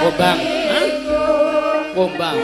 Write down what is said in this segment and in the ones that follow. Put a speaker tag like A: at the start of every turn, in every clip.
A: Kumbang, kumbang.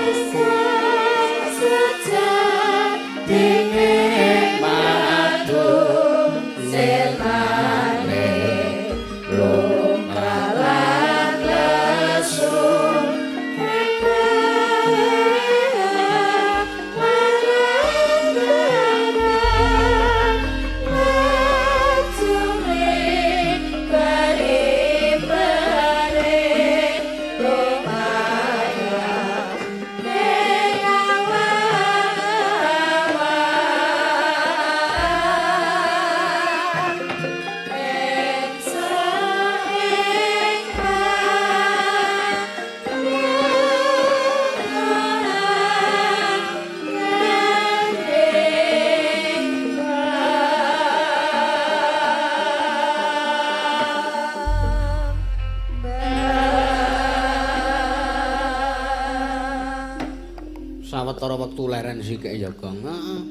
A: Sawetara wektu leren sithik ya, Gong. Heeh.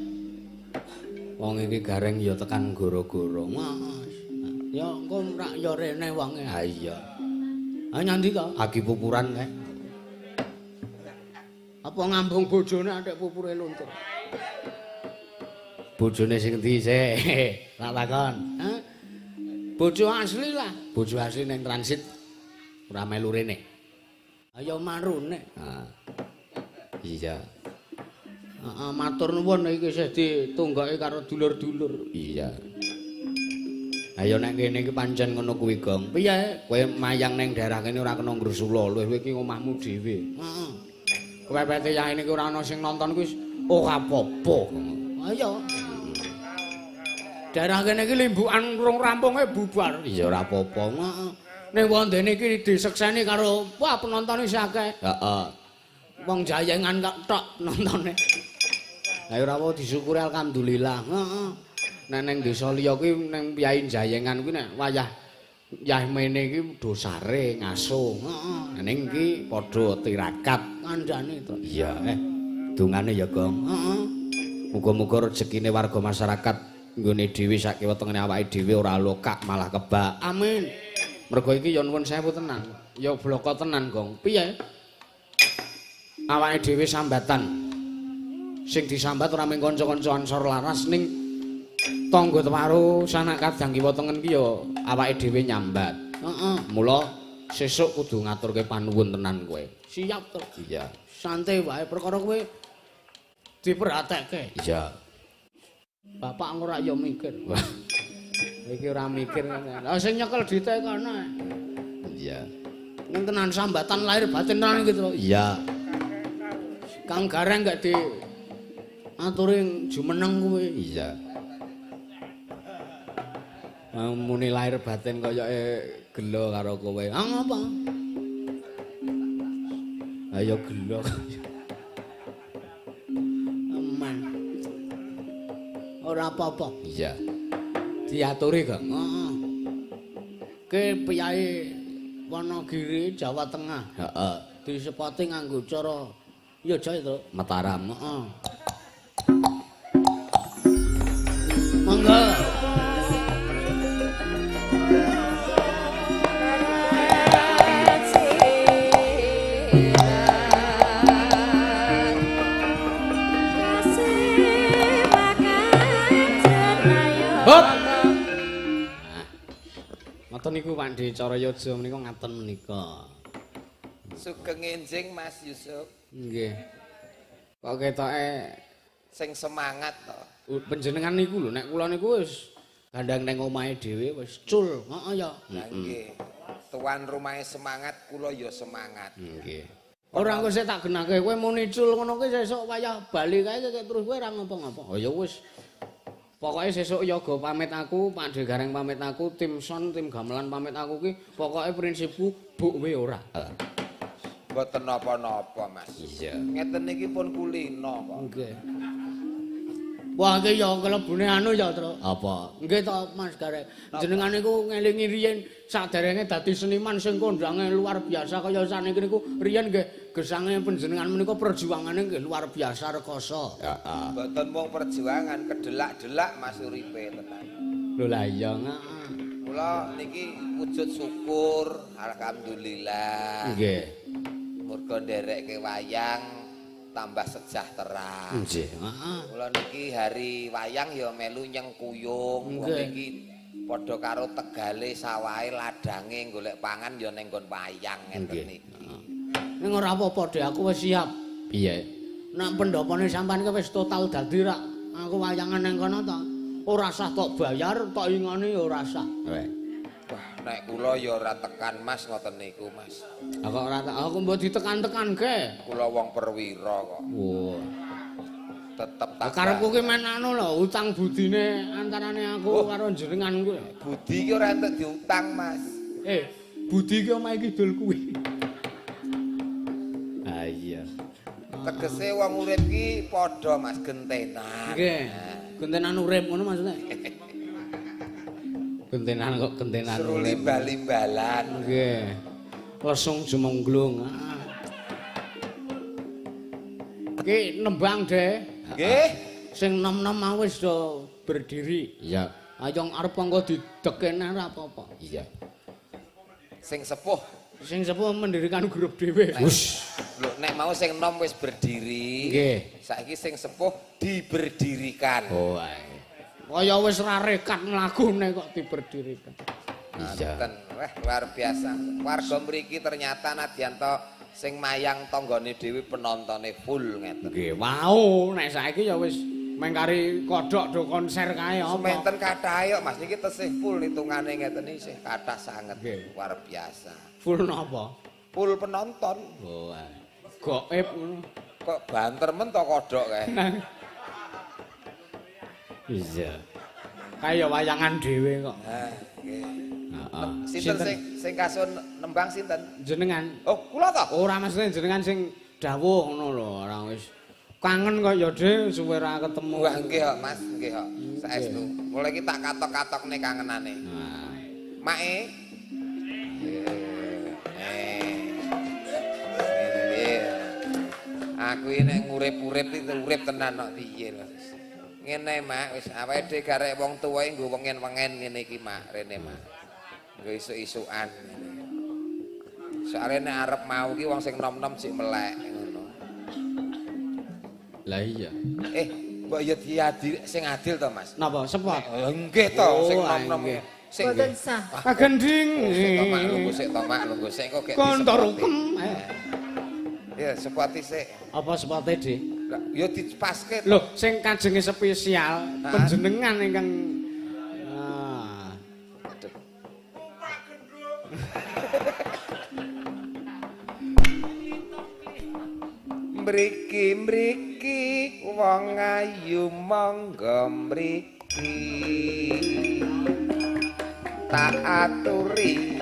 A: Wong iki gareng ya tekan goro-goro. Mas. Ya engko rak ya rene wonge. Ha iya. Ha nyandi to? Agi pupuran kae. Apa ngambung bojone antek pupure luntur? Bojone sing endi sik? Tak takon. Hah? Bojo asli lah. Bojo asli ning transit ora melu rene. Ayo marune. Ha. Iya. Heeh, matur nuwun iki isih ditunggoki karo dulur-dulur. Iya. Ayo nek kene iki pancen ngono kuwi, Gong. Piye? Kowe mayang ning daerah kene ora kena ngresula lho, kowe iki omahmu dhewe. Heeh. Kepepete yang ini ora ana sing nonton kuwi ora apa-apa. Ayo. Daerah kene iki limbukan rung rampunge bubar. Iya ora apa-apa. Heeh. Ning wondene iki disekseni karo wah penontone isih akeh. Heeh. Wong Jayengan tok nontone. Ayo ora apa disyukuri alhamdulillah. Heeh. Nek ning desa liya kuwi ning Piyai Jayengan kuwi nek wayah yah mene iki dosare ngaso. Heeh. Ning iki padha tirakat kancane to. Iya, dungane ya, Gong. Heeh. Muga-muga rezekine warga masyarakat nggone dhewe sak kiwetengene awake dhewe ora lokak malah kebak. Amin. Mergo iki ya nuwun sewu tenan. Ya bloko tenan, Gong. Piye? Awake dhewe sambatan. Sing disambat ora mung kanca-kanca ansor laras ning tangga tewaro sanak kadang kiwa tengen ki ya awake dhewe nyambat. Heeh. Mula sesuk kudu ngaturke panuwun tenan kowe. Siap to? Iya. Santai wae perkara kowe diperhatekke. Iya. Bapak ora ya mikir. Iki ora mikir. Lah sing nyekel dite kono. Iya. Ning tenan sambatan lahir batin tenan gitu. Iya. Kang Gareng gak di aturi jumeneng kowe. Iya. Muni lahir batin koyoke gelo karo kowe. Ah ngapa? Ayo gelo. Aman. Ora apa-apa. Iya. Diaturi kok. Heeh. Ke Piyai Wonogiri Jawa Tengah. Heeh. Disepoti nganggo cara ya Jaya to, Mataram. Heeh. Monggo. niku Pakde Carayaja menika ngaten menika.
B: Sugeng enjing Mas Yusuf.
A: Nggih. Kok ketoke
B: Sing semangat to.
A: Panjenengan niku lho nek kula niku wis gandang nang omahe dhewe wis cul. Heeh ya.
B: Nggih. Tuan rumahe semangat, kula ya semangat.
A: Nggih. Ora engko sik tak genake kowe muni cul ngono kuwi sesuk wayah bali kae terus kowe ora ngapa-ngapa. Oh ya wis. Pokoke sesuk yoga pamit aku, Pakde Gareng pamit aku, tim Son, tim gamelan pamit aku ki pokoke prinsipku buk we ora.
B: Mboten napa-napa, Mas.
A: Iya.
B: Ngeten niki pun kulino kok.
A: Nggih. Wah iki ya kelebune anu ya, Tru. Apa? Nggih to, Mas Gareng. Jenengan niku ngelingi riyen saderenge dadi seniman sing kondange luar biasa kaya saniki niku riyen nggih gesange panjenengan menika perjuangane nggih luar biasa rekoso. Heeh.
B: Mboten mung perjuangan, kedelak-delak Mas uripe tenan.
A: Lho lah iya
B: Kula niki wujud syukur, alhamdulillah.
A: Nggih.
B: Murga nderekke wayang tambah sejahtera.
A: Nggih, heeh.
B: Kula niki hari wayang ya melu nyengkuyung. Wong iki padha karo tegale sawahe ladange golek pangan ya ning nggon wayang ngeten niki.
A: Ning ora apa-apa, Dek, aku wis siap. Piye? Nek pendhapane sampean ki wis total dadi rak aku wayangan ning kono to. Ora sah tok bayar, tok ingane ya ora sah.
B: Wah, nek kula ya ora tekan Mas ngoten niku, Mas.
A: Kok ora aku mbok ditekan-tekan ge.
B: Kula wong perwira kok.
A: Wah.
B: Tetep tak
A: Karepku ki men anu lho, utang budine antarane aku karo jenengan kuwi.
B: budi ki ora entuk diutang, Mas.
A: Budi ki omahe kidul kuwi. Ah iya.
B: Tegese wong urip ki padha Mas gentenan.
A: Nggih. Gentenan urip ngono maksudnya. Gentenan kok gentenan urip.
B: Seru limbal-limbalan.
A: Nggih. Lesung jemengglung. Ki nembang, Dek.
B: Nggih.
A: Sing nom-nom mau wis do berdiri. Iya. Ayo arep engko didekene ora apa-apa. Iya.
B: Sing sepuh.
A: Sing sepuh mendirikan grup dhewe. Wus.
B: Lho nek mau sing nom wis berdiri.
A: Nggih.
B: Saiki sing sepuh diberdirikan.
A: Oh ae. Kaya wis ra rekat mlakune kok diberdirikan.
B: Iya. Wah, luar biasa. Warga mriki ternyata Nadyanto sing mayang tanggane dhewe penontone full ngeten.
A: Nggih, wau nek saiki ya wis mengkari kodhok do konser kae apa.
B: Sementen kathahe kok Mas niki tesih full hitungane ngeten iki isih kathah sanget. Luar biasa.
A: Full napa?
B: Full penonton.
A: Oh ae. Gaib ngono.
B: Kok banter men to kodhok kae.
A: Iya. Kaya wayangan dhewe kok.
B: Nah, nggih.
A: Heeh.
B: Sinten sing kasun nembang sinten?
A: Jenengan.
B: Oh, kula to?
A: Ora maksudnya jenengan sing dawuh ngono lho, ora wis kangen kok ya De suwe ra ketemu.
B: Wah, nggih kok Mas, nggih kok. Saestu. Mulai iki tak katok-katokne kangenane.
A: Nah.
B: Mae. Aku iki nek ngurip-urip iki urip tenan kok piye lho. Ngene Mak, wis awake dhewe garek wong tuwa nggo wengen-wengen ngene iki Mak, rene Mak. Nggo isuk-isukan. Soale nek arep mau ki wong sing nom-nom sik melek ngono.
A: Lah iya.
B: Mbok ya diadil sing adil to Mas.
A: Napa sepot?
B: Nggih to sing nom-nom. Sing
C: boten sah.
A: Kagending.
B: Sik to Mak, lungguh sik kok kek.
A: Kontor hukum.
B: Ya, sepati sik.
A: Apa sepote, Dik?
B: Ya dipaske.
A: Lho, sing kajenge spesial panjenengan ingkang
B: Mriki-mriki wong ayu monggo mriki. Tak aturi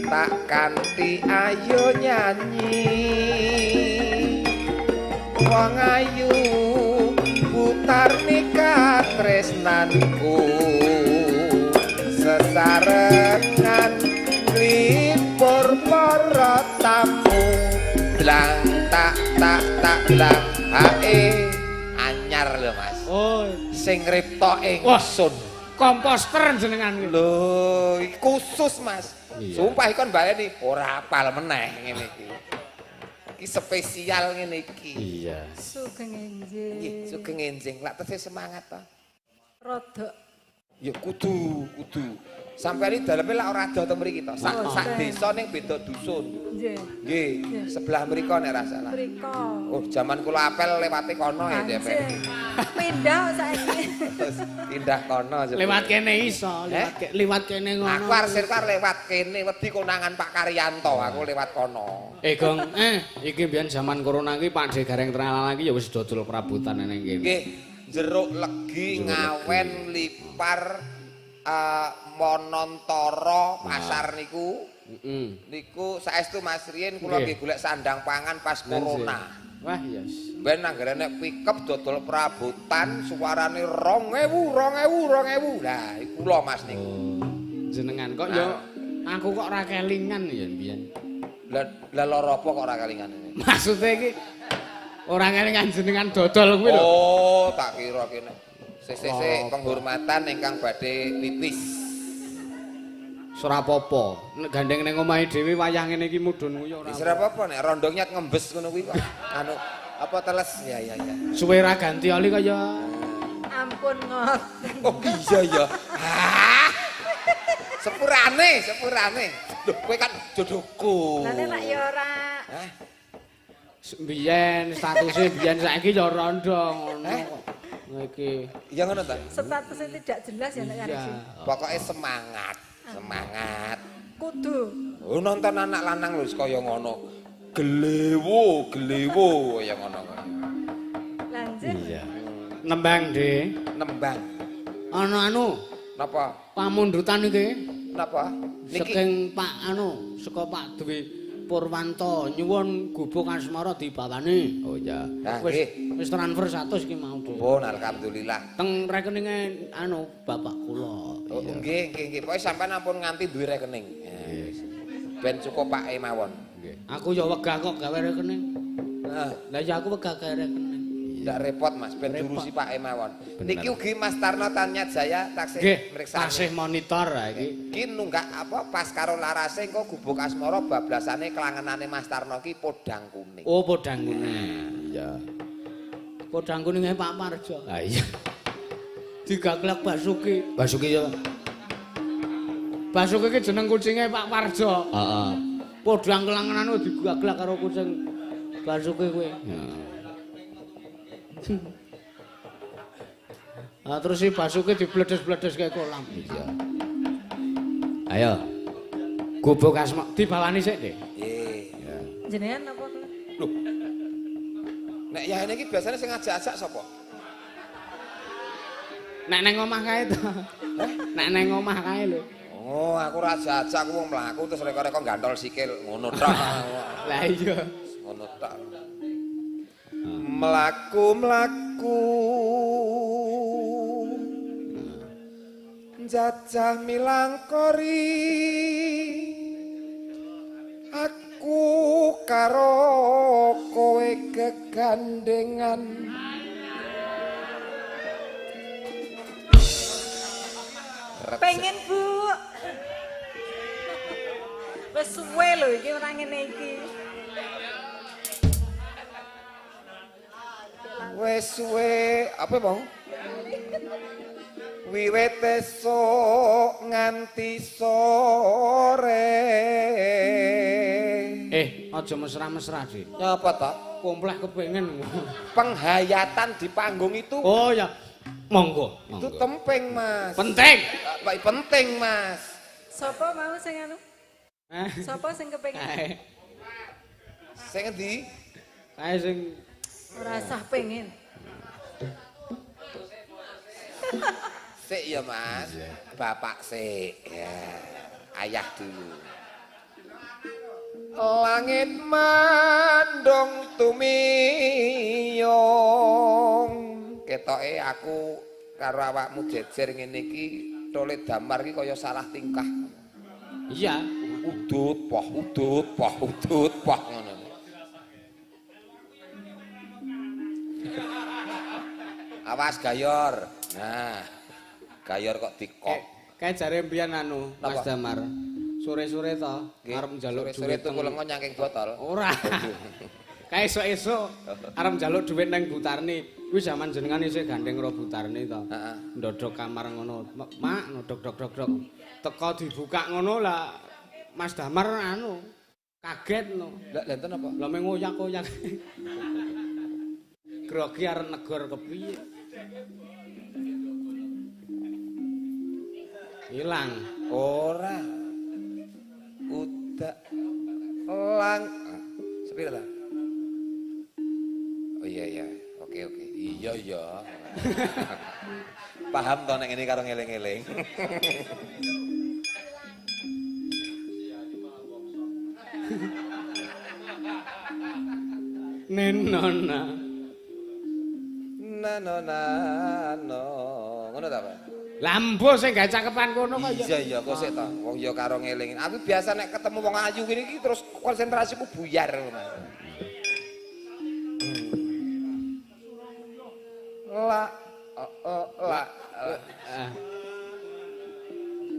B: tak kanthi ayo nyanyi. Wong ayu putar nikah tresnanku sesarengan nglipur para tamu blang tak blang hae anyar lho Mas.
A: Oh,
B: Sing ngripta ingsun.
A: Komposter jenengan iki.
B: Lho, khusus Mas. Sumpah iki kon baleni ora apal meneh ngene iki. Iki spesial ngene iki.
A: Iya.
C: Sugeng enjing.
B: Nggih, sugeng enjing. Lak tesih semangat to.
C: Rodok.
B: Ya kudu. Sampeyan iki dalepe lak ora ado teng mriki to. Sak desa ning beda dusun.
C: Nggih.
B: Nggih, sebelah mriko nek ra salah.
C: Mriko.
B: Oh, jaman kula apel lewate kono ya, Dep.
C: Pindah saiki.
B: Terus pindah kono.
A: Lewat kene iso, lewat kene ngono.
B: Aku arsir kar lewat kene wedi konangan Pak Karyanto, aku lewat kono.
A: Gong, iki biyen zaman corona iki Pak De Gareng Tralalang iki ya wis dodol prabutan ning kene.
B: Nggih, jeruk legi, ngawen, lipar, Monontoro, pasar niku. Niku saestu Mas Rien kula nggih golek sandang pangan pas corona.
A: Wah, yes.
B: Ben anggarane pickup dodol prabutan suarane 2000. Lah, iku kula Mas niku.
A: Jenengan kok ya aku kok ora kelingan ya biyen.
B: Lah lara apa kok ora kelingan ini?
A: Maksude iki ora kelingan jenengan dodol kuwi lho.
B: Oh, tak kira kene. Sik penghormatan ingkang badhe pipis.
A: Ora apa-apa. Nek gandeng ning omahe dhewe wayah ngene iki mudhun kuwi ora.
B: Wis ora apa-apa nek rondo nyat ngembes ngono kuwi kok. Anu apa teles? Ya.
A: Suwe ra ganti oli kaya
C: Ampun ngot.
B: Oh iya ya. Sepurane. Lho kowe kan jodohku.
C: Lah nek ya ora.
B: Hah?
A: Biyen statuse biyen saiki ya rondo ngono kok. Iki.
B: Iya ngono ta?
C: Statusnya tidak jelas ya nek
A: Iya.
B: Pokoknya semangat.
C: Kudu.
B: Oh nonton anak lanang lho kaya ngono. Gelewo kaya ngono.
C: Lanjut.
A: Iya. Nembang, De.
B: Nembang.
A: Ana anu,
B: Napa?
A: pamundutan iki.
B: Napa? Niki
A: Saking Pak anu, saka Pak Dwi Purwanto nyuwun gubuk asmara dibawani. Oh iya.
B: Nah, nggih.
A: Wis transfer 100 iki mau, De.
B: Pun alhamdulillah.
A: Teng rekeninge anu bapak kula.
B: Oh, nggih. Pokoke sampean ampun nganti duwe rekening. Ben cukup Pak mawon.
A: Nggih. Aku ya wegah kok gawe rekening.
B: Nah,
A: Lah ya aku wegah gawe rekening.
B: ndak repot Mas, ben diurusi Pak mawon. Niki ugi Mas Tarno Tanyat Jaya taksih
A: Nggih,
B: mriksa.
A: tasih monitor ha iki.
B: Iki nunggak apa pas karo larase engko gubuk asmara bablasane kelangenane Mas Tarno ki podang kuning.
A: Oh, podang kuning. Iya. Podang kuninge Pak Parjo. Ha iya. Digaglek Basuki. Basuki ya. Basuki ki jeneng kucinge Pak Parjo. Heeh. Podang kelangenane digaglek karo kucing Basuki kuwi. Ah terus si Basuki dibledes-bledes kayak kolam. Iya. Ayo. Gubuk asma dibawani sik, Dik.
B: Nggih.
C: Jenengan apa?
B: Loh. Nek ya iki biasanya sing ngajak-ajak sapa?
A: Nek neng omah kae to. Nek neng omah kae lho.
B: Oh, aku ora ajak, aku wong mlaku terus reko-reko gantol sikil ngono tok.
A: Lah iya.
B: Ngono tok. Mlaku jajah milangkori aku karo kowe kegandengan
C: Pengen Bu. Wis suwe lho iki ora ngene iki.
B: wis suwe apa mau wiwit esuk nganti sore
A: Aja mesra-mesra, Dik.
B: ya apa toh
A: Komplek kepengin.
B: penghayatan di panggung itu
A: Oh ya, monggo.
B: itu tempeng Mas
A: Penting.
B: penting Mas
C: Sopo mau sing anu? Sopo sing kepengin?
A: Kae.
B: sing endi
A: Kae sing
C: Ora sah pengen.
B: sik ya Mas bapak sik ya ayah dulu langit mandong tumiyong ketoke aku karo awakmu jejer ngene iki tole damar iki kaya salah tingkah
A: iya,
B: udut poh ngono awas gayor nah gayor kok dikok
A: kae jare mbiyen anu Mas
B: Napa?
A: Damar. Sore-sore to arep njaluk
B: sore
A: duit
B: tuku lengo nyangking botol
A: Ora. Kae esuk-esuk arep njaluk dhuwit nang Butarni. Kuwi jaman jenengan isih gandeng karo Butarni to.
B: Heeh.
A: Ndodok kamar ngono. Mak, ndodok dok dok dok. Teko dibuka ngono lah Mas Damar anu kaget no.
B: Lah lenten apa?
A: Lah mengoyak-oyak. Grogi arep negor kepiye? Hilang.
B: Ora. Udak lang. Sepira ta? Oh iya. Oke. Iya. Paham to nek ngene karo ngeling-eling.
A: Nenona.
B: No. Ngono ta, Pak?
A: Lambo sing gak cakepan kono kok ya.
B: Iya kok sik to. Wong ya karo ngeling. Aku biasa nek ketemu wong ayu ngene iki terus konsentrasiku buyar ngono. La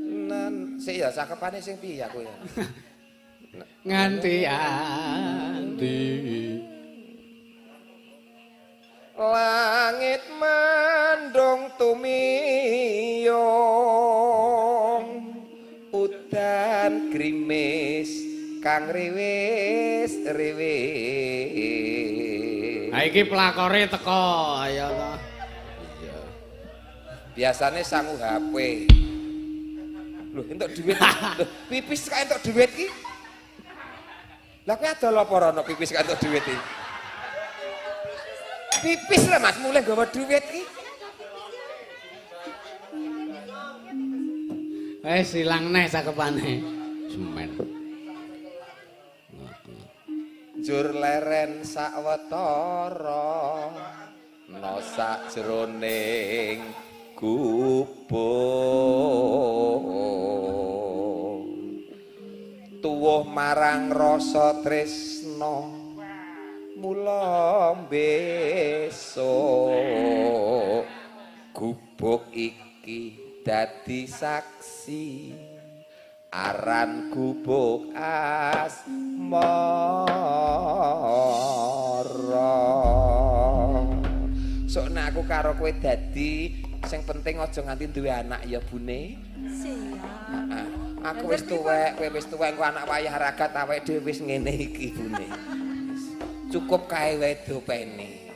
B: nan sik ya cakepane sing piye aku ya.
A: Nganti ati
B: Langit mendung tumiyong udan grimis kang riwis.
A: Ha iki pelakore teko ya to.
B: Iya. Biasane sangu HP. Lho entuk dhuwit. Lho pipis kae entuk dhuwit iki. Lah kowe adol apa rono pipis kae entuk dhuwit iki? Pipis lah Mas mulai gawa dhuwit iki.
A: Silang neh cakepane. Semen.
B: Jur leren sawetara no sakjroning gubuk tuwuh marang rasa tresna mula besok gubuk iki dadi saksi aran gubuk asmara. Sok nek aku karo kowe dadi sing penting aja nganti duwe anak ya Bune.
C: Siap.
B: Heeh. Aku wis tuwek, kowe wis tuwek, engko anak wayah ragat awake dhewe wis ngene iki Bune. Cukup kae wae dopene.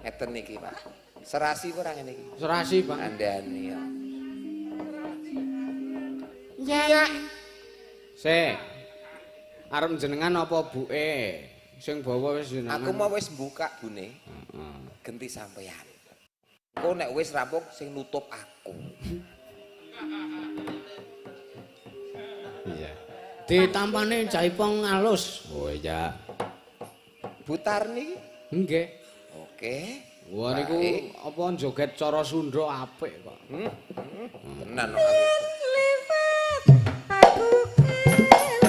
B: Ngeten iki, Pak. Serasi ora ngene iki?
A: Serasi, Pak.
B: Andani ya.
A: Ya. Sik. Arep jenengan apa buke? Sing bawa wis jenengan.
B: Aku mau wis buka Bune. Genti sampean. Engko nek wis rampung sing nutup aku.
A: Iya. Ditampane jaipong alus. Oh iya.
B: Butarni.
A: Nggih.
B: Oke.
A: Wah niku
B: Baik.
A: apa joget cara Sunda apik kok.
B: Tenan kok aku.
C: Lipat aku kelengan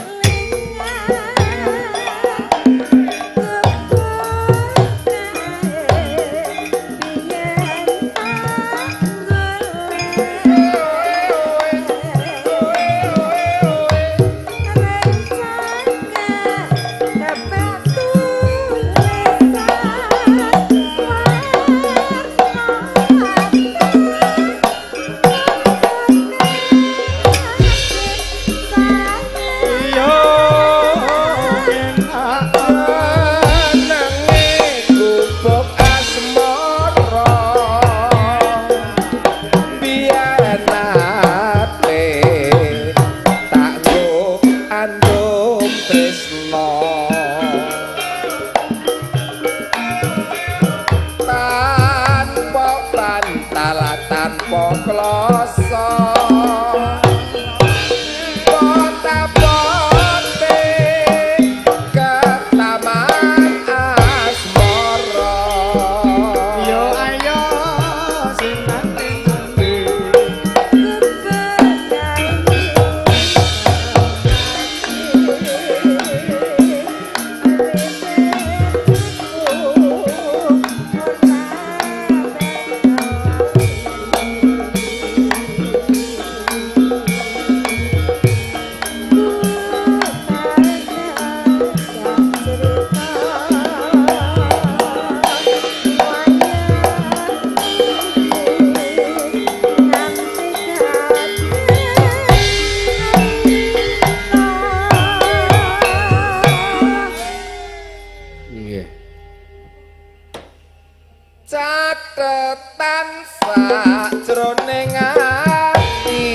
B: catetan sajroning ati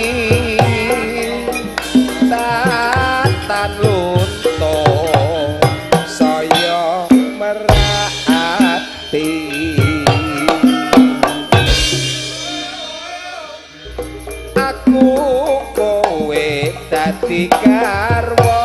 B: tatan luntung saya merati aku kowe dadi garwa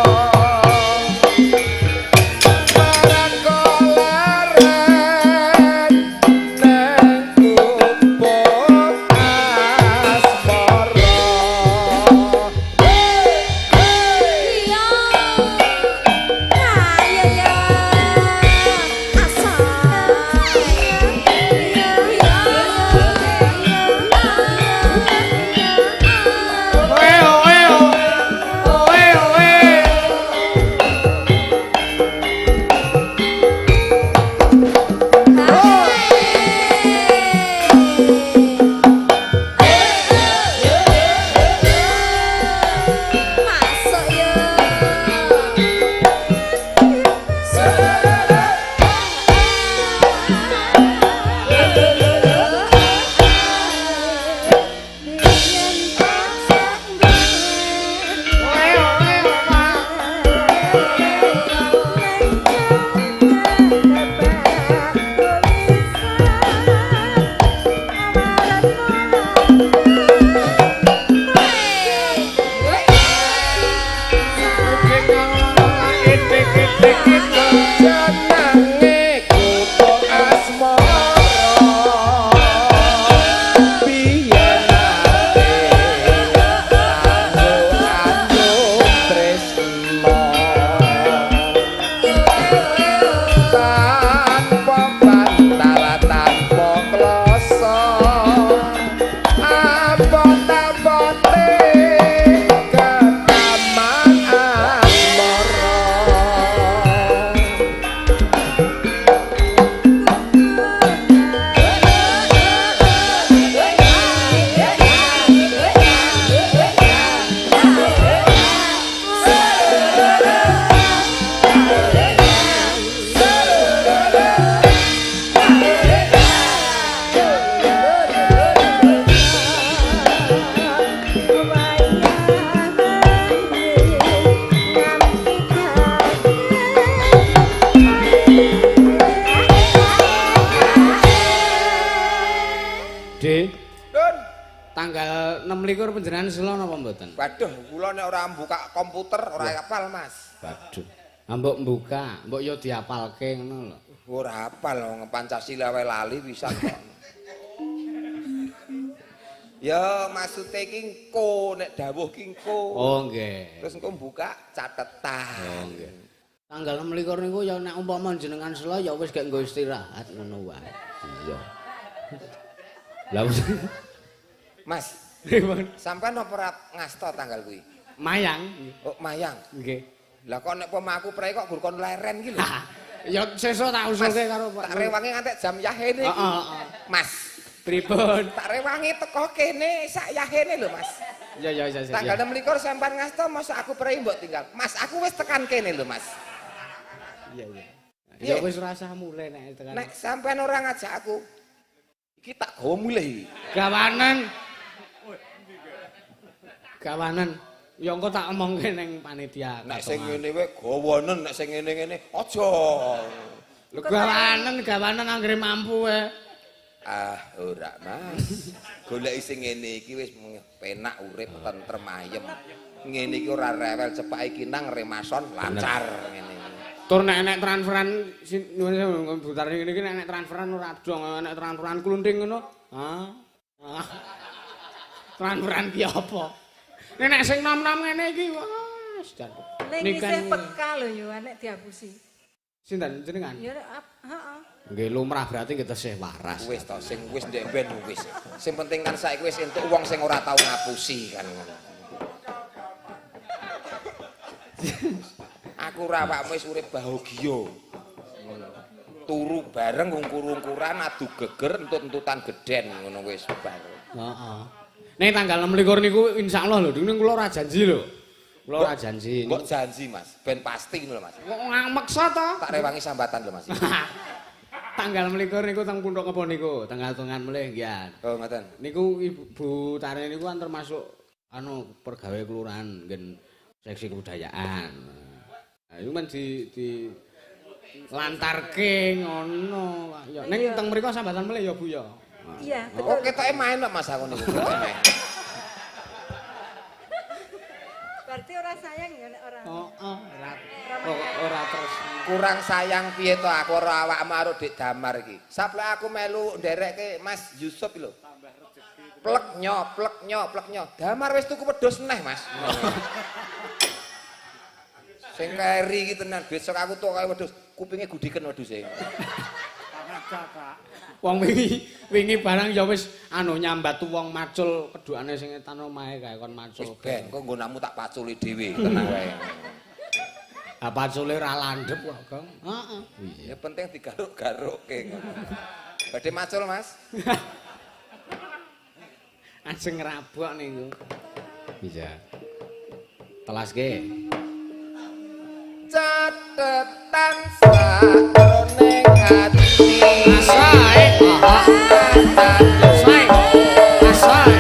A: Tanggal 26 panjenengan sela napa mboten?
B: Waduh, kula nek ora buka komputer ora hafal, Mas.
A: Waduh. Mbok mbuka, mbok yo diapalke ngono lho.
B: Ora hafal wong Pancasila wae lali pisan kok. Ya maksude ki engko nek dawuh ki engko.
A: Oh nggih.
B: Terus engko buka catetan.
A: Oh nggih. Tanggal 26 niku ya nek umpama jenengan sela ya wis gek nggo istirahat ngono wae. Iya. Lah
B: Mas, sampean apa ora ngasta tanggal kuwi?
A: Mayang.
B: Oh, mayang.
A: Nggih.
B: Lah kok nek pemaku prei kok gur kon leren ki lho.
A: Ya sesuk tak usulke karo Pak.
B: Tak rewangi ngantek jam yahene iki. Mas,
A: pripun?
B: tak rewangi teko kene sak yahene lho, Mas.
A: Ya.
B: Tanggal 26 sampean ngasta mosok aku prei mbok tinggal. Mas, aku wis tekan kene lho, Mas.
A: Iya. Ya wis rasah mulai nek tekan.
B: Nek sampean ora ngajak aku, iki tak gawa mulai.
A: Gawanen. Ya engko tak omongke ning panitia.
B: Nek sing ngene wae gawanen, nek sing ngene-ngene aja.
A: Lho gawanen anggere mampu wae.
B: Ah, ora, Mas. Goleki sing ngene iki wis penak urip tentrem ayem. Ngene iki ora rewel cepake kinang remason lancar ngene.
A: Tur nek transferan nyuwun putar ngene iki nek transferan ora dong, nek transferan klunthing ngono. Transferan ki apa? Nek sing nom-nom ngene iki wis jan.
C: Ning isih peka lho yo nek diapusi.
A: Sinten jenengan?
C: Ya heeh.
A: Nggih lumrah berarti kita tesih waras.
B: Wis to sing wis ndek ben wis. Sing penting kan saiki wis entuk wong sing ora tau ngapusi kan ngono. Aku ora awakmu wis urip bahagia. Turu bareng ungkur-ungkuran adu geger entut-entutan gedhen ngono wis bareng.
A: Heeh. Ning tanggal 26 niku insyaallah lho, ning kula ora janji lho. Kula ora janji.
B: Kok janji, Mas? Ben pasti ngono lho, Mas.
A: Kok ngameksa to?
B: Tak rewangi sambatan lho, Mas.
A: Tanggal melikur niku teng Pundhuk Kebo niku, tanggal tungan melih nggih.
B: Oh, ngoten.
A: Niku Ibu Tari niku kan termasuk pergawe kelurahan ngen seksi kebudayaan. Nah, iku men di lantarke ngono. Ya ning teng mriku sambatan melih ya Bu ya.
C: Iya, betul.
B: Oh, ketoke main kok Mas aku niku.
C: Berarti ora sayang ya nek ora.
A: Ora terus.
B: Kurang sayang piye to aku ora awakmu karo Dik Damar iki. Saplek aku melu nderekke Mas Yusuf lho. Plek nyo. Damar wis tuku wedhus neh, Mas. Sing keri iki tenan, besok aku tuku wedhus, kupinge gudiken wedhuse.
A: Wong wingi barang ya wis nyambat wong macul kedukane sing etan omahe kae kon macul.
B: Ben, kok nggonamu tak paculi dhewe, tenang wae.
A: Ha pacule ora landhep kok, Gong. Heeh.
B: Ya penting digaruk-garukke ngono. Badhe macul, Mas.
A: Ajeng ngrabok niku. Iya. Telaske.
B: Catetan sakroning ati.
A: Asae. Asae. Asae.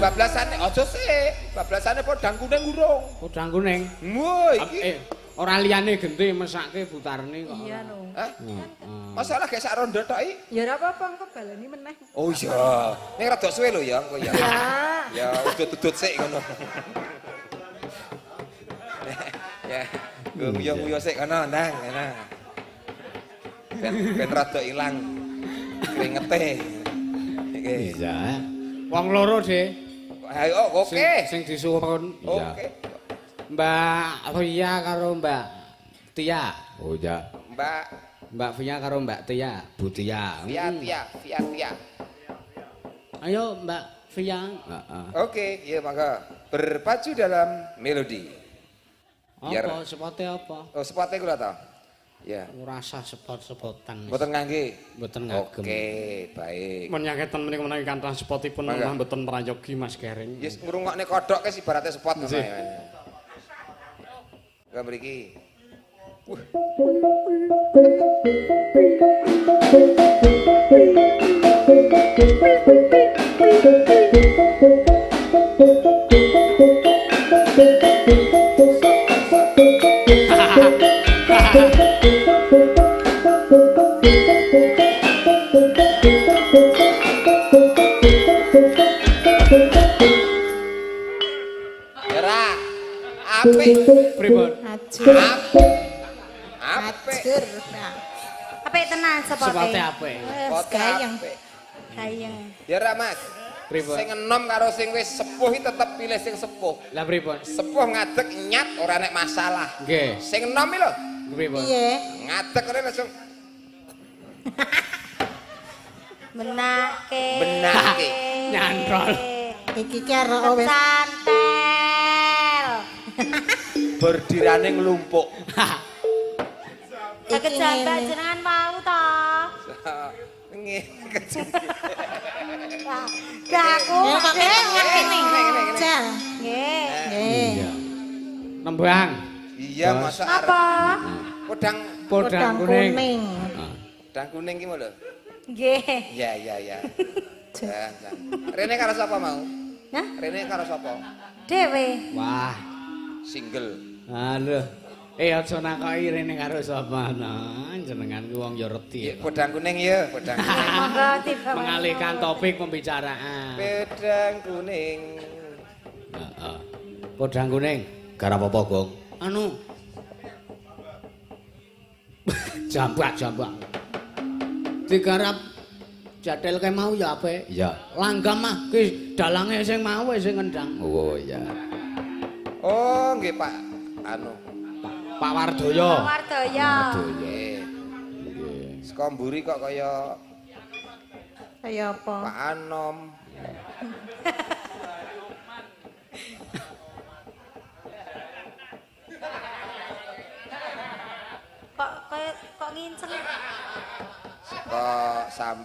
B: Bablasane aja sih, bablasane podang kuning urung.
A: Podang kuning.
B: Wah, iki
A: ora liyane genti mesake Butarni kok.
C: Iya no.
B: Hah? Masalah gek sak rondo tok iki.
C: Ya ora apa-apa engko baleni meneh.
B: Oh iya. Ning rada suwe lho ya engko ya.
C: Ya.
B: Ya udut-udut sik ngono. Ya, guyu-guyu sik kono ndang, ngono. Ben rada ilang kringete. Iki.
A: Iya. Wong loro, Dik.
B: Ayo, oke.
A: Sing disuwun.
B: Oke.
A: Mbak Via karo Mbak Tia. Oh iya. Mbak Via karo Mbak Tia, Bu Tia.
B: Via.
A: Ayo Mbak Via. Heeh.
B: Oke, ya mangga berpacu dalam melodi.
A: Apa sepote apa?
B: Oh, sepote kula ta. Ya.
A: Ora usah sepot-sepotan.
B: Mboten ngangge.
A: Mboten ngagem.
B: Oke, baik.
A: Men nyaketen menika menawi kanthah spotipun malah mboten prayogi Mas Kering.
B: Yes, ngrungokne kodhok wis ibarate spot ngono ya. Lah mriki. Apik.
A: Pripun?
C: Ajur.
B: Apik.
C: Apik tenan sepote.
A: Sepote apik.
C: Gayeng. Gayeng.
B: Ya ra, Mas.
A: Pripun?
B: Sing enom karo sing wis sepuh iki tetep pilih sing sepuh.
A: Lah pripun?
B: Sepuh ngadeg nyat ora nek masalah.
A: Nggih.
B: Sing enom iki lho,
A: Pripun?
C: Piye?
B: ngadeg ora langsung
C: Benake.
A: Nyantol.
C: Iki karo wis santel.
B: berdirane nglumpuk.
C: Kejambak jenengan mau to.
B: Ngene.
C: Gak aku. Ya kok ngene. Jal. Nggih.
A: Iya. Nembang.
B: Iya, masa
C: Apa?
B: podang
C: kuning.
B: Podang kuning ki lho.
C: Nggih.
B: Iya. Rene karo sapa mau?
C: Hah?
B: Rene karo sapa?
C: Dewe.
A: Wah.
B: Single.
A: Aduh. Aja nakoki rene karo sapa jenengan ku wong ya reti.
B: Podang kuning ya, podang kuning.
C: Monggo tiba.
A: Mengalihkan topik pembicaraan.
B: Podang kuning.
A: Heeh. Podang kuning. Gara apa-apa, Gong? Anu. Jambak. Digarap jatelke mau ya apik. Iya. Langgam mah ki dalange sing mau sing ngendang. Oh iya.
B: Oh, nggih Pak. Anu.
A: Pak Wardoyo.
C: Pak Wardoyo.
B: Nggih. Saka mburi kok kaya
C: Kaya apa?
B: Pak Anom.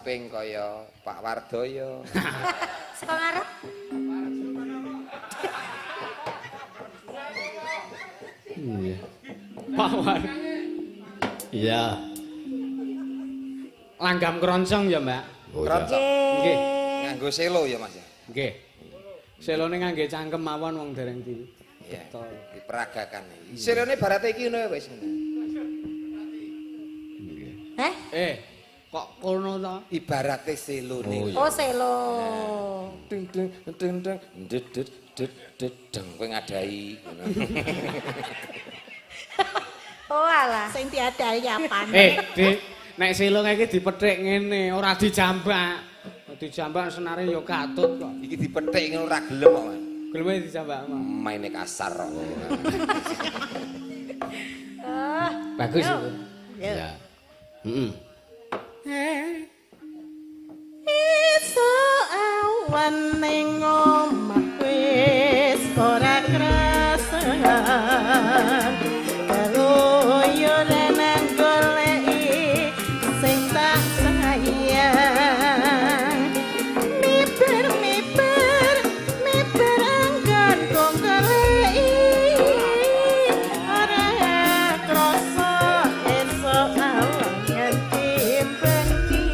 B: kuping kaya Pak Wardoyo.
C: Saka ngarep.
A: Iya. Pak War. Iya. Langgam keroncong ya, Mbak.
B: Keroncong.
A: Nggih.
B: Nganggo selo ya, Mas ya.
A: Nggih. Selone ngangge cangkem mawon wong dereng di.
B: Iya.
A: Betul.
B: Diperagakan iki. Selone barate iki ngono wis.
A: Kok kono to?
B: Ibarate selone.
C: Oh, selo.
B: Ding ding ding ding dedet dedeng kowe ngadai.
C: Oh alah, sing diadai apane?
A: Dik, nek selo iki dipethik ngene, ora dijambak. Dijambak senare ya katut kok.
B: Iki dipethik ngono ora gelem kok.
A: Geleme dijambak, Mas.
B: Maine kasar kok.
A: Bagus
C: Yo.
A: itu. Ya. Heeh.
C: Esuk awan ning omah wis ora krasa. Kaluyuran nang goleki sing tak sayang. Miber anggon kok goleki. Ora krasa esuk awan nganti bengi.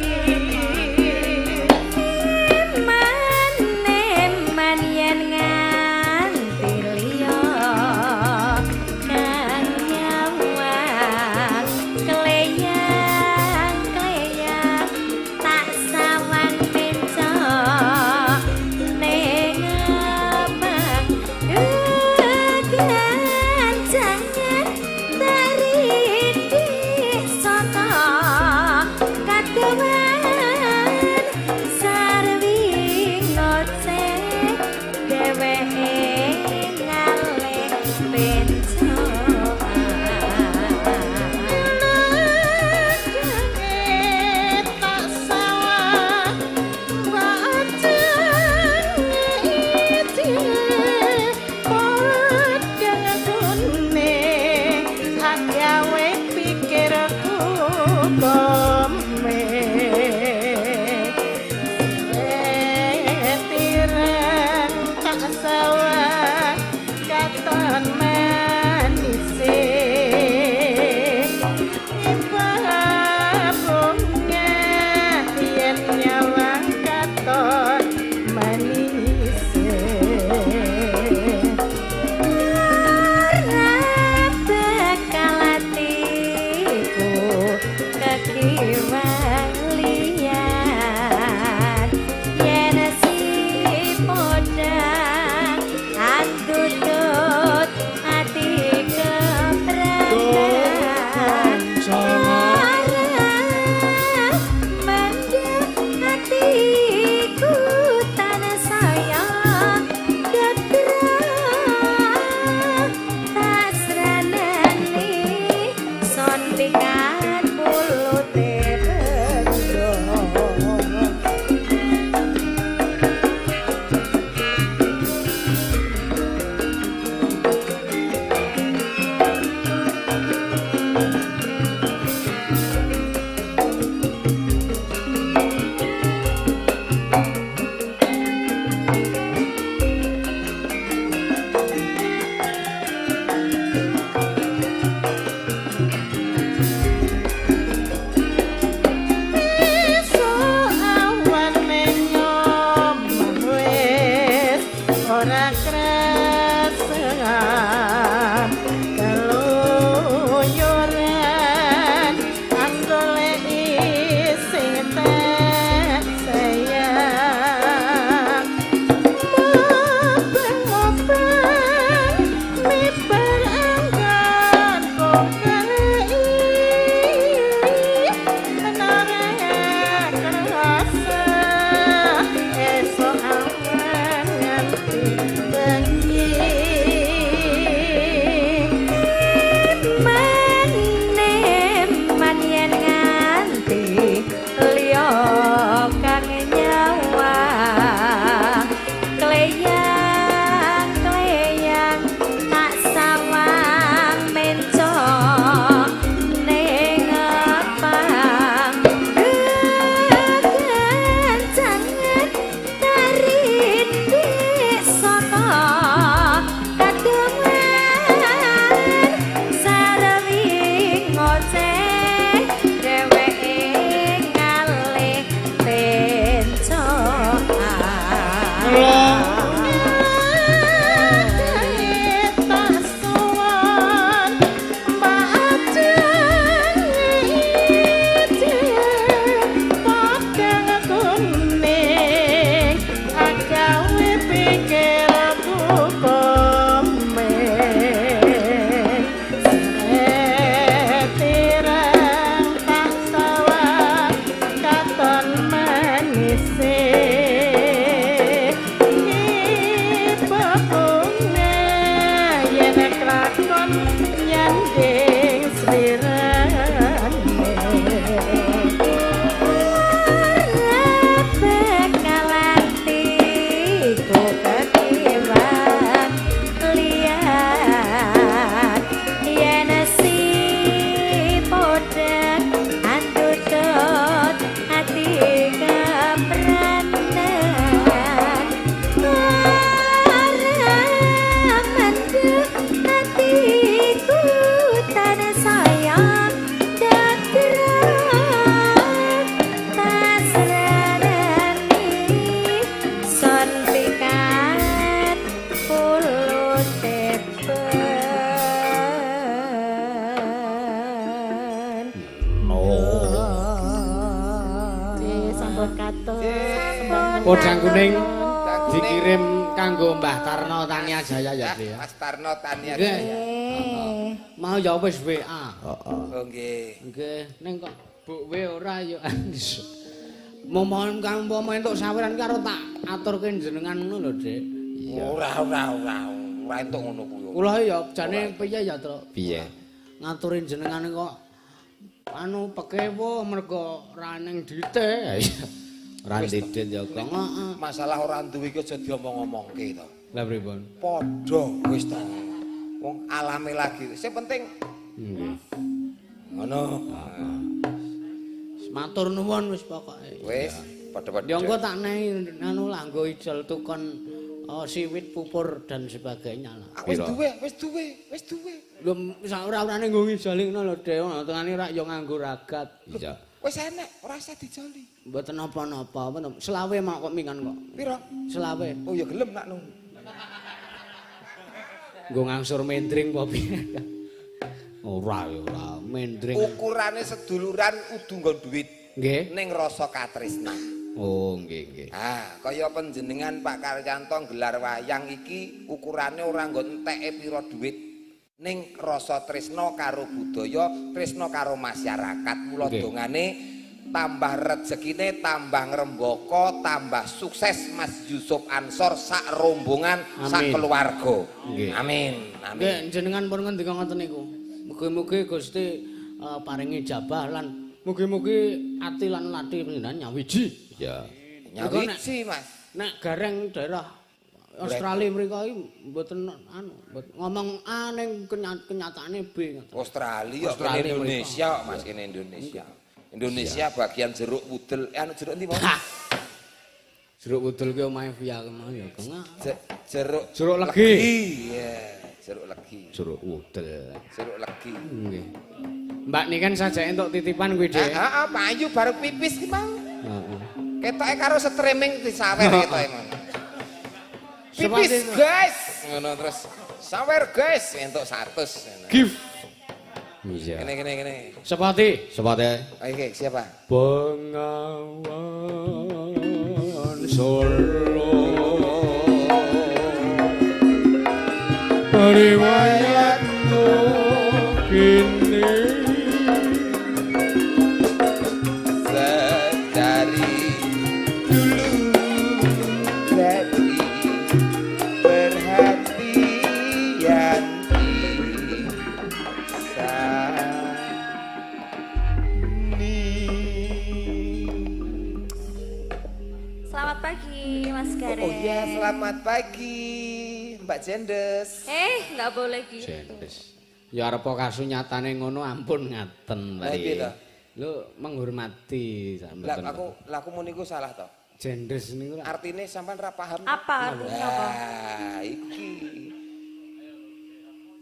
C: Man yen nganti liya kang nyawang kleyang tak sawan pencok ning abang ganjangan dari soto kadewan sarwi ngoce dheweke ngalih pencoan tak sawah wajan iki padha dune agawe pikirku kome tirang tak sawah katon manise bunga yen nyawang katon manise bakal atiku kekiwang liyan yen si podang andutut ati keberan mandek atiku tanah sayang getrang tak seranani sontingan pulute bendong. Esuk awan ning omah wis ora krasan kaluyuran anggoleki sing tak sayang. Mobeng miber anggon kok goleki ora krasa esuk awan nganti bengi.
A: Podang kuning
B: Kuning.
A: dikirim kanggo Mbah Tarno Tania Jaya ya, Dre.
B: Mas Tarno Tania
A: Nggih.
B: Jaya.
A: Mau ya wis WA.
B: Oh nggih.
A: Nggih, ning kok bukwe ora ya. Momohan kang umpama entuk saweran karo tak aturke jenengan ngono lho, Dik.
B: Ora entuk ngono kuwi.
A: Kula ya jane piye ya, Tru?
D: Piye?
A: Ngaturin jenengan kok anu pekewo mergo ra ning dite.
D: Ora didit ya kok.
A: Heeh.
B: Masalah ora duwe iki aja diomong-omongke to.
A: Lah pripun?
B: Padha wis to. Wong alame lagi. Sing penting
A: Nggih.
B: ngono.
A: Matur nuwun wis pokoke.
B: Wis padha-padha.
A: Ya engko tak nehi anu lah nggo ijol tukon siwit pupur dan sebagainya lah.
B: Wis duwe.
A: Lho ora-orane nggo ngijoli ngono lho, Dek. Tengane rak ya nganggo ragat.
D: Iya.
B: Wis enek, ora usah dijoli.
A: Mboten napa-napa, selawe mak kok mingan kok.
B: Piro?
A: Selawe.
B: Oh ya gelem nak nung.
A: Nggo ngangsur mendring apa piye? Ora ya ora, mendring.
B: Ukurane seduluran kudu nggo duit
A: Nggih.
B: ning rasa katresnan.
D: Oh, nggih nggih.
B: Ah, kaya panjenengan Pak Karyanto gelar wayang iki ukurane ora nggo enteke pira duit ning rasa tresna karo budaya, tresna karo masyarakat. Mula
A: Nggih.
B: dongane tambah rezekine, tambah ngrembaka, tambah sukses Mas Yusuf Ansor sak rombongan, sak
A: Amin.
B: keluarga.
A: Nggih.
B: Amin. Amin.
A: Nggih, jenengan pun ngendika ngoten niku. Mugi-mugi Gusti paringi jabah lan mugi-mugi ati lan lati panjenengan nyawiji.
D: Ya.
B: Nyawiji, Mas.
A: Nek gareng daerah Australia mriko iki mboten anu, ngomong A ning kenyataane B ngoten.
B: Australia,
A: Australia
B: kene Indonesia, Mas, kene Indonesia. Indonesia bagian jeruk pudel, anu jeruk ndi, Mas?
A: Jeruk udul ki omahe Via kemah ya, Kang.
B: Jeruk
A: legi.
B: Iya, jeruk legi.
D: Jeruk udel.
B: Jeruk legi.
A: Nggih. Mbak niken sajake entuk titipan kuwi, Dik.
B: Heeh, Pak Ayu baru pipis ki mau.
A: Heeh.
B: Ketoke karo streaming disawer ketoke mau. Pipis,
A: Sepati-
B: guys. Ngono terus. Sawer, guys, entuk 100.
A: Gift.
D: Iya.
B: Kene.
A: Sepati.
D: Sepate.
B: Oh, iki siapa?
A: Bengawan Solo riwayatmu kini
B: Sedari dulu jadi perhatian
C: Selamat pagi, Mas Gareng.
B: Oh iya, selamat pagi Mbak Jendes.
C: Nggak boleh gitu.
D: Jendes.
A: ya arepa kasunyatane ngono ampun ngaten
B: Lah piye to?
A: Lho menghormati
B: Lah aku muni ku salah to.
A: jendes niku lak.
B: Artine sampean ra paham.
C: Apa artinya apa?
B: Iki.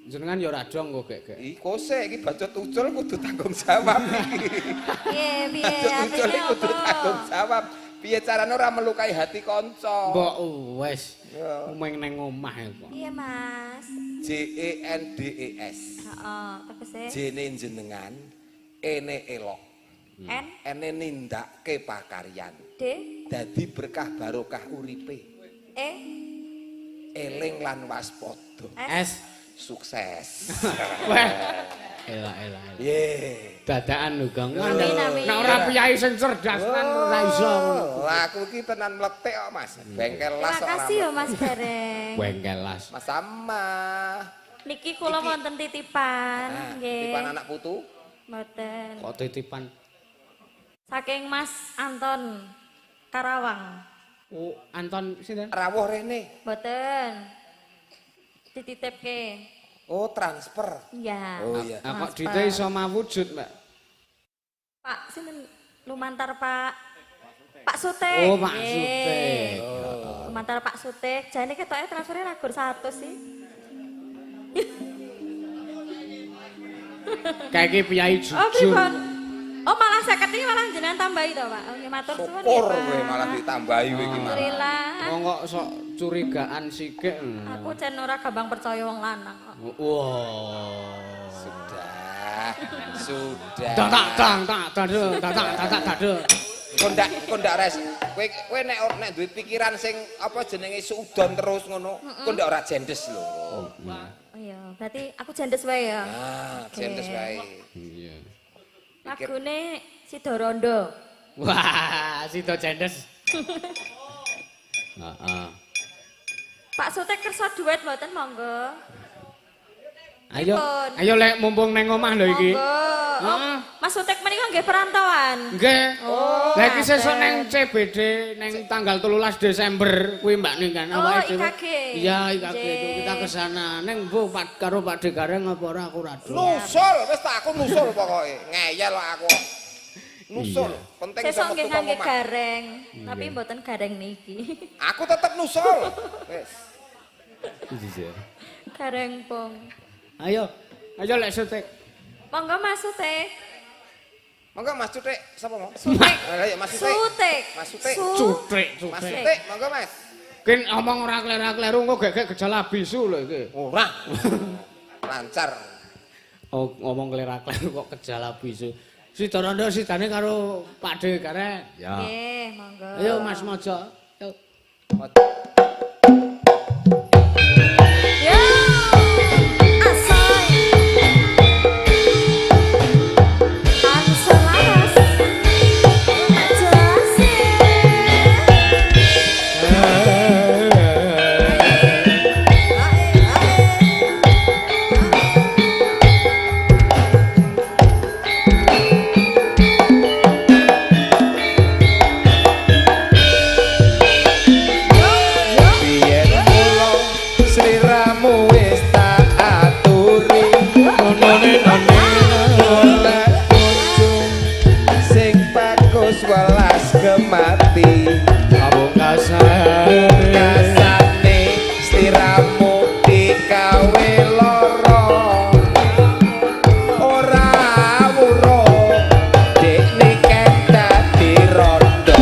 A: Jenengan ya ora dong kok gek.
B: Iki kose iki bacot ucul kudu tanggung jawab iki.
C: Piye
B: Bacot ucul
C: artinya
B: iki kudu tanggung
C: apa?
B: jawab. Piye carane ora melukai hati kanca?
A: Mbok wis
B: Ya.
A: umeng nang omah kok.
C: Iya, Mas.
B: JENDES.
C: Heeh, tegese
B: Jene jenengan ene elok.
C: N
B: Ene nindake pakaryan.
C: D
B: Dadi berkah barokah uripe.
C: E
B: Eling lan waspada.
A: S
B: Sukses.
A: weh elah.
B: Ye.
A: Dadakan lho Gang.
C: Amin.
A: Nek ora piyai sing cerdas kan ora iso.
B: Lah aku iki tenan mlektek kok, Mas. Bengkel las
C: Terima
B: kok ora
C: kasih ya
B: mlektek.
C: Mas Gareng.
A: Bengkelas.
B: Mas sama.
C: Niki kula wonten titipan,
B: Nah,
C: nggih.
B: tipan anak putu.
C: Mboten.
A: Kok titipan.
C: Saking Mas Anton Karawang.
A: Oh, Anton sinten?
B: Rawuh rene.
C: Mboten. Dititipke.
B: Oh, transfer.
C: Iya.
B: Oh iya.
A: Ah, kok
C: Transfer.
A: dite iso mawujud, Mbak?
C: Pak sinten lumantar Pak Sutek.
A: Oh, Pak
C: Nggih.
A: Sutek.
C: Lumantar Pak Sutek. Jane ketoke transfernya ragur 100 sih.
A: Kayak iki piyai
C: Oh,
A: jujur.
C: pripun? Oh, malah 50 ini malah jenengan tambahi to, Pak. Oke, matur suwun ya,
B: Syukur
C: Pak.
B: kowe malah ditambahi kowe iki malah.
C: Alhamdulillah.
A: Wong kok sok curigaan sikik.
C: Aku jan ora gampang percaya wong lanang kok.
A: Wah.
B: Sudah.
A: Tak.
B: Engko ndak res. Kowe nek duwe pikiran sing apa jenenge suudon terus ngono, engko ndak ora jendes lho.
C: Oh iya, berarti aku jendes wae ya.
B: Ah, jendes wae.
D: Iya.
C: Lagune Sido Rondo.
A: Wah, Sido jendes.
D: Heeh.
C: Pak Sutek kersa duet mboten monggo.
A: Ayo, ayo lek mumpung neng omah lho iki.
C: Monggo. Mas Sutek menika nggih perantauan.
A: Nggih.
C: Oh.
A: Lah iki sesuk neng CBD neng tanggal 13 Desember kuwi Mbak Ning kan awake dhewe.
C: IKG.
A: Iya, IKG itu kita ke sana. Neng Bu karo Pak Degareng apa ora aku ora do.
B: Nusul, wis tak aku nusul pokoke. Ngeyel aku. Nusul, penting
C: Sesuk nggih ngangge
B: omah.
C: gareng, tapi mboten gareng niki.
B: Aku tetep nusul. Wis.
D: Iya.
C: Gareng pong.
A: Ayo, ayo lek Sutek.
C: Monggo Mas Sutek.
B: Monggo Mas Cutik, sapa mau?
C: Sutik.
B: Ayo Mas Cutik.
C: Sutek.
B: Mas Cutik.
A: Cutik,
B: Mas
A: Cutik.
B: Cutik, monggo Mas.
A: Kin omong ora kleru kok gek gejala bisu lho iki.
B: Ora. Lancar.
A: Oh, ngomong kleru kok gejala bisu. Sido Rondo sidane karo Pak Degareng.
D: Ya.
C: Nggih, monggo.
A: Ayo Mas Mojo. Ayo.
C: Yo. Asoy. Anselaras. Jase.
B: Biyen kula sliramu wis tak aturi. Golek bojo sing bagus welas kemati. Kasane sliramu digawe lara. Ora wuruh dekne dadi rondo.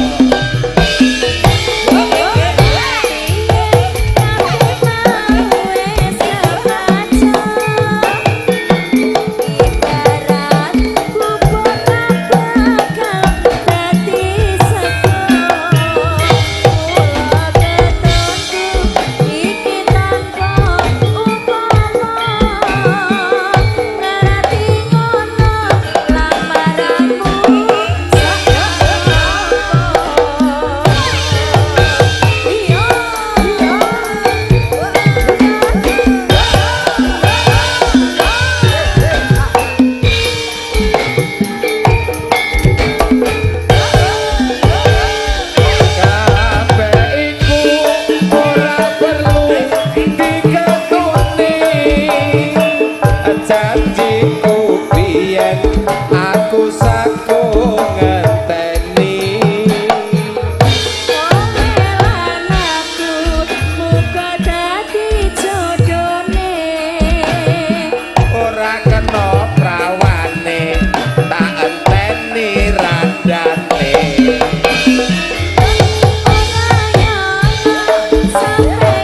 B: Kabeh iku ora perlu diketuni. Janjiku biyen aku saku ngenteni. Ora kena prawane tak enteni randane.
C: Sampai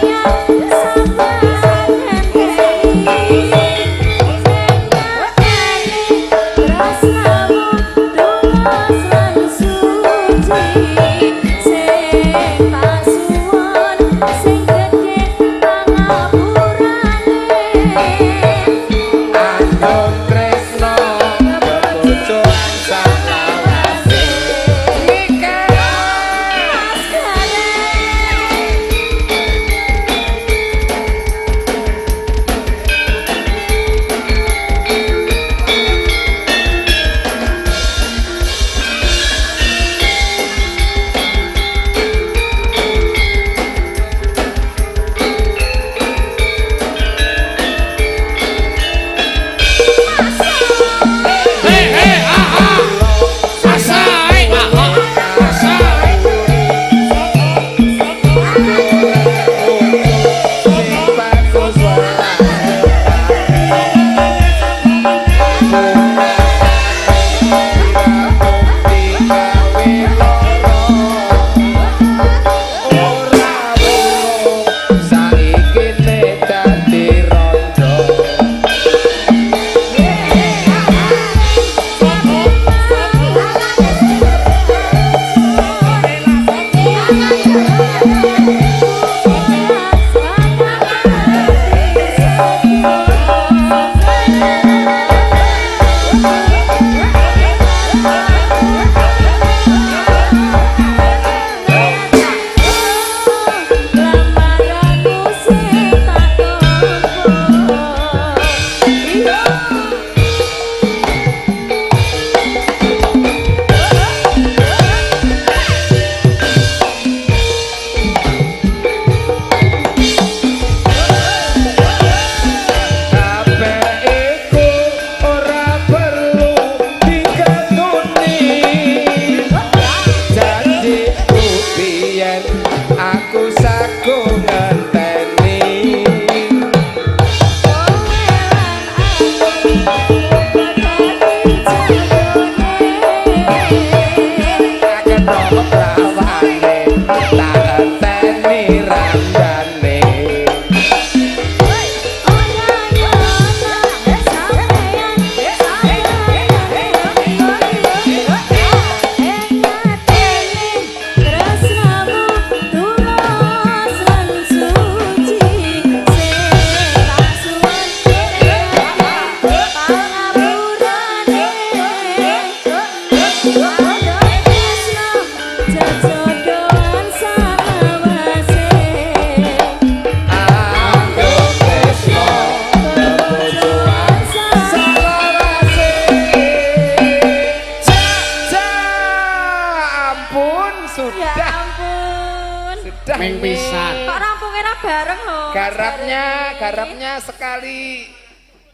B: Garapnya sekali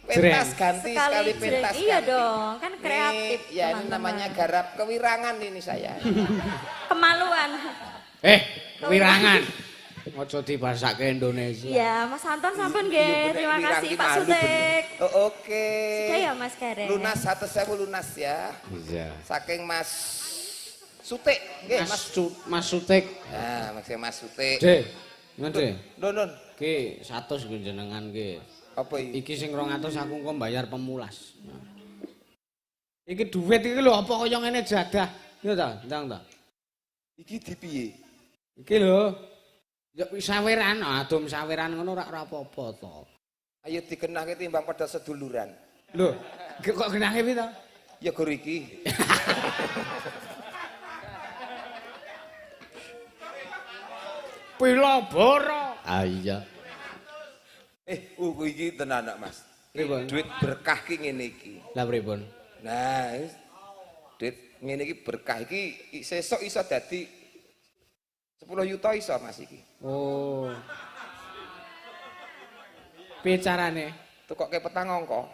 B: pentas ganti sekali pentas
C: Iya
B: ganti.
C: dong, kan kreatif.
B: Ini, ya ini namanya garap kewirangan ini saya.
C: Kemaluan.
A: Kewirangan. Ojo dibasake Indonesia.
C: Ya, Mas Anton sampun nggih. Terima kasih Pak Sutik.
B: Oh, oke.
C: Saya Mas Karen.
B: Lunas 1.000 lunas ya.
D: Iya.
B: Saking Mas Sutik, nggih
A: Mas Sutik.
B: Nah, maksudnya Mas Sutik.
A: Dek. Ngene.
B: Nun.
A: Ki 100 ku jenengan ki.
B: Apa iki?
A: Iki sing 200 aku engko bayar pemulas. Iki duit iki lho apa kaya ngene jadah. Yo ta, ndang ta.
B: Iki dipiye?
A: Iki lho. Ya saweran, adum saweran ngono ora apa-apa to.
B: Ayo dikenake timbang pada seduluran.
A: Lho, kok genake piye to?
B: Ya gur iki.
A: Pila boro.
D: Ah iya.
B: Iki tenan Mas.
A: Pripun?
B: Duit berkah ki ngene iki.
A: Lah pripun?
B: Nah, duit ngene iki berkah iki sesuk iso dadi 10 juta iso Mas iki.
A: Oh. Piye carane?
B: Tukoke petang angka.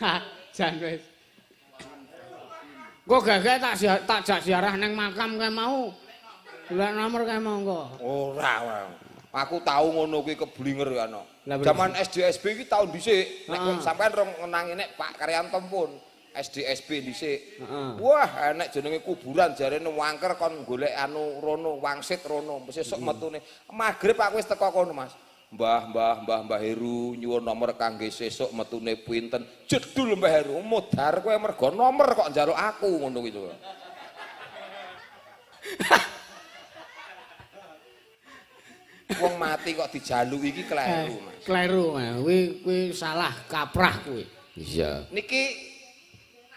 A: Ha, jan wis. Kok gagak tak jak ziarah nang makam kae mau. Lah nomor kae monggo.
B: Ora. Aku tahu ngono kuwi keblinger ya no.
A: Lah,
B: Zaman SD SB iki tahun dhisik. Nek sampean rong ngenangi nek Pak Karyanto pun SD SB dhisik. Wah, enek jenenge kuburan jarene wangker kon golek anu rono, wangsit rono. Sesuk metune magrib aku wis teko kono, Mas. Mbah Heru nyuwun nomor kangge sesuk metune pinten. Jedul Mbah Heru, modar kowe mergo nomor kok njaluk aku ngono kuwi lho. Wong mati kok dijaluki iki kleru, Mas.
A: Kleru, Mas. Kuwi salah kaprah kuwi.
D: Iya.
B: Niki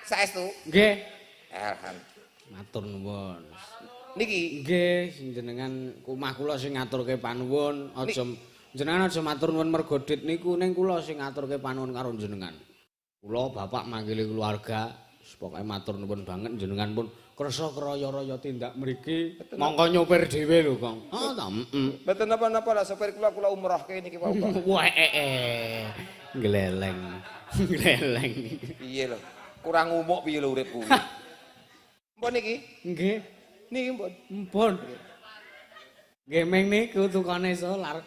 B: saestu.
A: Nggih.
B: Alhamdulillah.
A: Matur nuwun.
B: Niki
A: Nggih, jenengan omah kula sing ngaturke panuwun, aja jenengan aja matur nuwun mergo dit niku ning kula sing ngaturke panuwun karo jenengan. Kula bapak manggili keluarga, pokoke matur nuwun banget jenengan pun kersa kraya-raya tindak mriki. Mongko nyopir dhewe lho, Kang. Oh, ta,
B: Mboten napa-napa lah sopir kula umrohke niki Pak.
A: Wah, gleleng. Gleleng.
B: Piye lho? Kurang umuk piye lho uripku. Mpun niki?
A: Nggih.
B: Niki mpun.
A: Mpun. Gemeng niku tukane solar.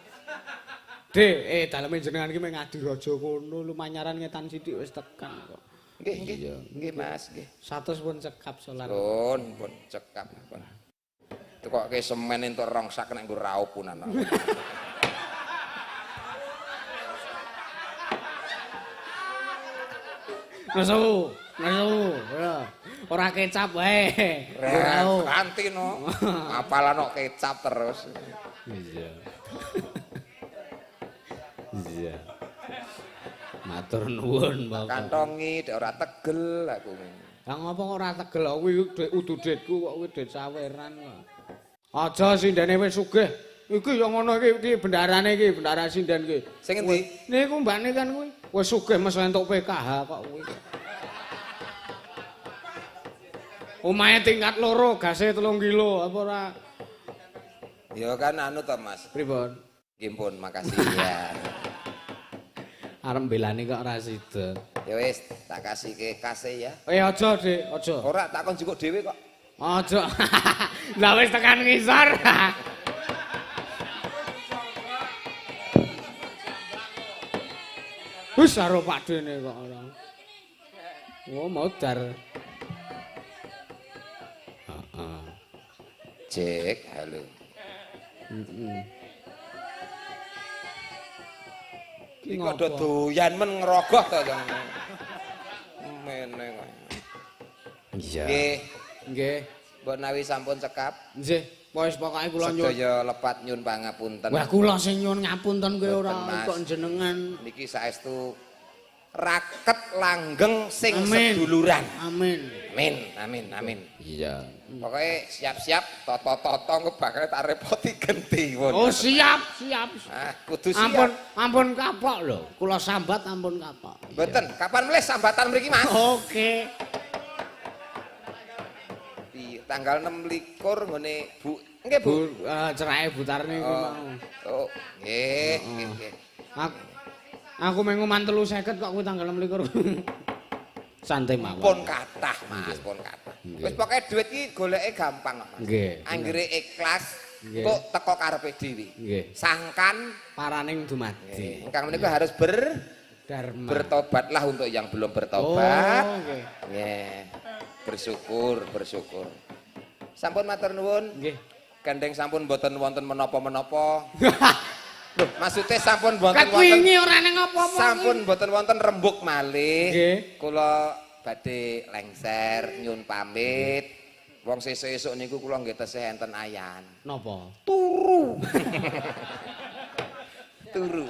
A: Dek, daleme jenengan iki mung ngadi raja kono, lumanyaran ngetan sithik wis tekan kok.
B: Nggih Mas, nggih.
A: 100 pun cekap solar.
B: Pun cekap pun. Tukoke semen entuk rong sak nek nggo raupunan.
A: Nesu. Ya. Ora kecap wae. Rau.
B: Ganti no. Apalan kok kecap terus.
D: Iya. Iya. Matur nuwun, Bapak.
B: Kantongi dek ora tegel aku.
A: Lah ngopo kok ora tegel kuwi udu duitku kok kuwi duit saweran kok. Aja sindene wis sugih. Iki ya ngono iki bendarane iki, bendara sinden iki.
B: Sing endi?
A: Niku mbane kan kuwi wis sugih mesti entuk PKH kok kuwi. Omahe tingkat loro, gase 3 kilo apa ora?
B: Ya kan anu to Mas.
A: Pripun?
B: Nggih pun, makasih ya.
A: Arep mbelani kok ora sida.
B: Ya wis, tak kasihke kase ya.
A: Aja, Dik, aja.
B: Ora tak kon njukuk dhewe kok.
A: Aja. Lah wis tekan ngisor. Wis karo Pak Dene kok ora. Oh, modar.
D: Heeh.
B: Cek, halo. Iki kok do doyan men ngerogoh to yang meneng.
D: Iya.
B: Nggih,
A: Nggih.
B: mbok nawi sampun cekap.
A: Nggih, wis pokoke kula nyuwun.
B: Sedaya lepat nyun pangapunten.
A: Wah, kula sing nyuwun ngapunten kowe ora
B: Mboten, Mas.
A: kok jenengan.
B: Niki saestu raket langgeng sing
A: Amin.
B: seduluran.
A: Amin.
B: Amin.
D: Iya.
B: Pokoknya siap-siap toto-toto engko bakal tak repoti genti pun.
A: Oh, siap.
B: Ah, kudu siap.
A: Ampun kapok lho. Kula sambat ampun kapok.
B: Mboten, kapan melih sambatan mriki, Mas?
A: Oke.
B: Di tanggal 26 nggone Bu Nggih, Bu.
A: Cerahe Butarne iku mau.
B: Oh, nggih, nggih.
A: Aku menguman 350 kok kuwi tanggal 24. Santai mawon.
B: Pun kathah, Mas, pun kathah. Wis pokoke duit iki goleke gampang, Mas.
A: Nggih.
B: Anggere ikhlas,
A: Nggih.
B: kok teko karepe dhewe.
A: Nggih.
B: Sangkan
A: Paraning dumadi.
B: ingkang menika harus
A: Dharma.
B: bertobatlah untuk yang belum bertobat.
A: Oh, nggih.
B: Nggih. Bersyukur, bersyukur. Sampun matur nuwun.
A: Nggih.
B: Gandeng sampun mboten wonten menapa-menapa. Loh, maksudnya sampun mboten
A: Kat
B: wonten.
A: wingi ora ning apa-apa.
B: Sampun mboten wonten rembug malih.
A: Nggih.
B: Kula badhe lengser nyun pamit. Wong sesuk-esuk niku kula nggih tesih enten ayan.
A: Napa?
B: Turu. Turu.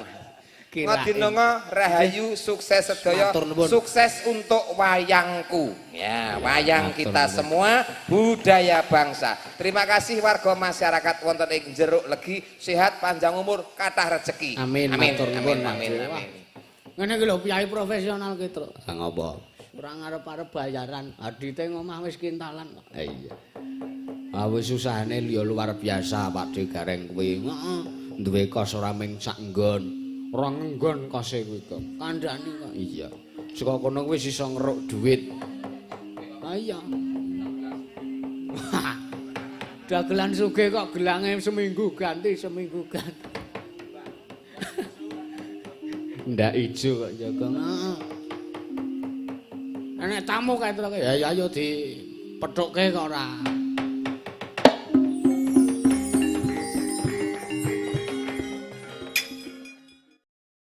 B: Ngadinonga rahayu sukses sedaya,
A: Matur nuwun.
B: sukses untuk wayangku. Ya, wayang
A: matur
B: kita
A: nuwun.
B: semua budaya bangsa. Terima kasih warga masyarakat wonten ing Jeruk Legi, sehat panjang umur, kathah rezeki.
A: Amin,
B: Amin.
A: matur nuwun,
B: Amin.
A: Mas.
B: Amin.
A: Ngene iki lho piyai profesional ki, Truk.
D: Ah, ngopo?
A: Ora ngarep-arep bayaran. Adite ngomah wis kintalan kok.
D: Iya. Ah wis susahane liya luar biasa Pakde Gareng kuwi.
A: Heeh.
D: Duwe kos ora ming sak nggon.
A: Ora nggon kose kuwi kok. Kandhani kok.
D: Iya. Saka kono kuwi iso ngeruk duit.
A: Ah iya. Dagelan sugih kok gelange seminggu ganti.
D: Ndak ijo kok jaga.
A: Heeh. Nek tamu kae Truk. Ya ayo dipethukke kok ora.